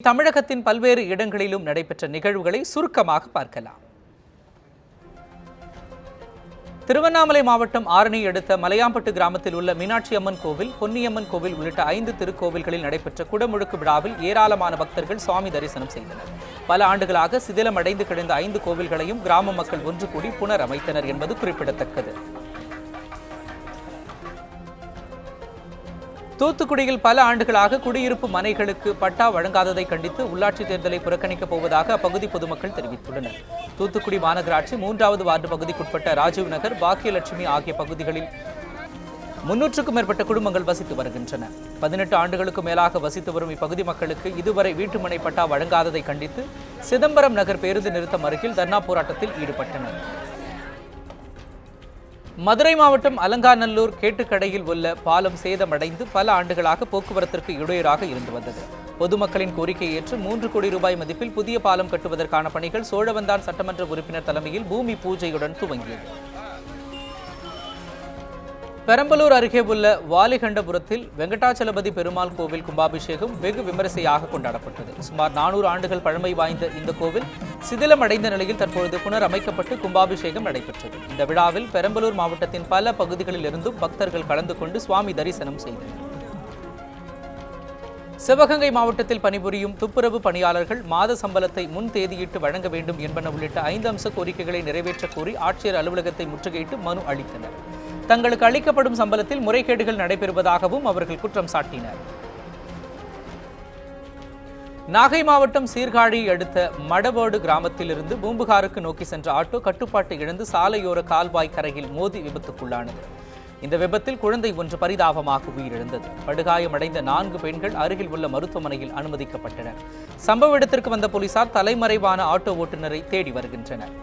தமிழகத்தின் பல்வேறு இடங்களிலும் நடைபெற்ற நிகழ்வுகளை சுருக்கமாக பார்க்கலாம். திருவண்ணாமலை மாவட்டம் ஆரணி அடுத்த மலையாம்பட்டு கிராமத்தில் உள்ள மீனாட்சி அம்மன் கோவில், பொன்னியம்மன் கோவில் உள்ளிட்ட 5 திருக்கோவில்களில் நடைபெற்ற குடமுழுக்கு விழாவில் ஏராளமான பக்தர்கள் சுவாமி தரிசனம் செய்தனர். பல ஆண்டுகளாக சிதிலமடைந்து கிடந்த 5 கோவில்களையும் கிராம மக்கள் ஒன்று கூடி புனரமைத்தனர் என்பது குறிப்பிடத்தக்கது. தூத்துக்குடியில் பல ஆண்டுகளாக குடியிருப்பு மனைகளுக்கு பட்டா வழங்காததை கண்டித்து உள்ளாட்சி தேர்தலை புறக்கணிக்கப் போவதாக அப்பகுதி பொதுமக்கள் தெரிவித்துள்ளனர். தூத்துக்குடி மாநகராட்சி 3வது வார்டு பகுதிக்குட்பட்ட ராஜீவ் நகர், பாக்கியலட்சுமி ஆகிய பகுதிகளில் 300க்கும் மேற்பட்ட குடும்பங்கள் வசித்து வருகின்றன. 18 ஆண்டுகளுக்கு மேலாக வசித்து வரும் இப்பகுதி மக்களுக்கு இதுவரை வீட்டுமனை பட்டா வழங்காததை கண்டித்து சிதம்பரம் நகர் பேருந்து நிறுத்தம் அருகில் தர்ணா போராட்டத்தில் ஈடுபட்டனர். மதுரை மாவட்டம் அலங்காநல்லூர் கேட்டுக்கடையில் உள்ள பாலம் சேதமடைந்து பல ஆண்டுகளாக போக்குவரத்திற்கு இடையூறாக இருந்து வந்தது. பொதுமக்களின் கோரிக்கையை ஏற்று 3 கோடி ரூபாய் மதிப்பில் புதிய பாலம் கட்டுவதற்கான பணிகள் சோழவந்தான் சட்டமன்ற உறுப்பினர் தலைமையில் பூமி பூஜையுடன் துவங்கியது. பெரம்பலூர் அருகே உள்ள வாலிகண்டபுரத்தில் வெங்கடாச்சலபதி பெருமாள் கோவில் கும்பாபிஷேகம் வெகு விமரிசையாக கொண்டாடப்பட்டது. சுமார் 400 ஆண்டுகள் பழமை வாய்ந்த இந்த கோவில் சிதிலமடைந்த நிலையில் தற்பொழுது புனரமைக்கப்பட்டு கும்பாபிஷேகம் நடைபெற்றது. இந்த விழாவில் பெரம்பலூர் மாவட்டத்தின் பல பகுதிகளில் இருந்தும் பக்தர்கள் கலந்து கொண்டு சுவாமி தரிசனம் செய்தனர். சிவகங்கை மாவட்டத்தில் பணிபுரியும் துப்புரவு பணியாளர்கள் மாத சம்பளத்தை முன் தேதியிட்டு வழங்க வேண்டும் என்பன உள்ளிட்ட 5 அம்ச கோரிக்கைகளை நிறைவேற்றக் கோரி ஆட்சியர் அலுவலகத்தை முற்றுகையிட்டு மனு அளித்தனர். தங்களுக்கு அளிக்கப்படும் சம்பளத்தில் முறைகேடுகள் நடைபெறுவதாகவும் அவர்கள் குற்றம் சாட்டினர். நாகை மாவட்டம் சீர்காழி அடுத்த மடவோடு கிராமத்திலிருந்து பூம்புகாருக்கு நோக்கி சென்ற ஆட்டோ கட்டுப்பாட்டை இழந்து சாலையோர கால்வாய் கரையில் மோதி விபத்துக்குள்ளானது. இந்த விபத்தில் குழந்தை ஒன்று பரிதாபமாக உயிரிழந்தது. படுகாயமடைந்த 4 பெண்கள் அருகில் உள்ள மருத்துவமனையில் அனுமதிக்கப்பட்டனர். சம்பவ இடத்திற்கு வந்த போலீசார் தலைமறைவான ஆட்டோ ஓட்டுநரை தேடி வருகின்றனர்.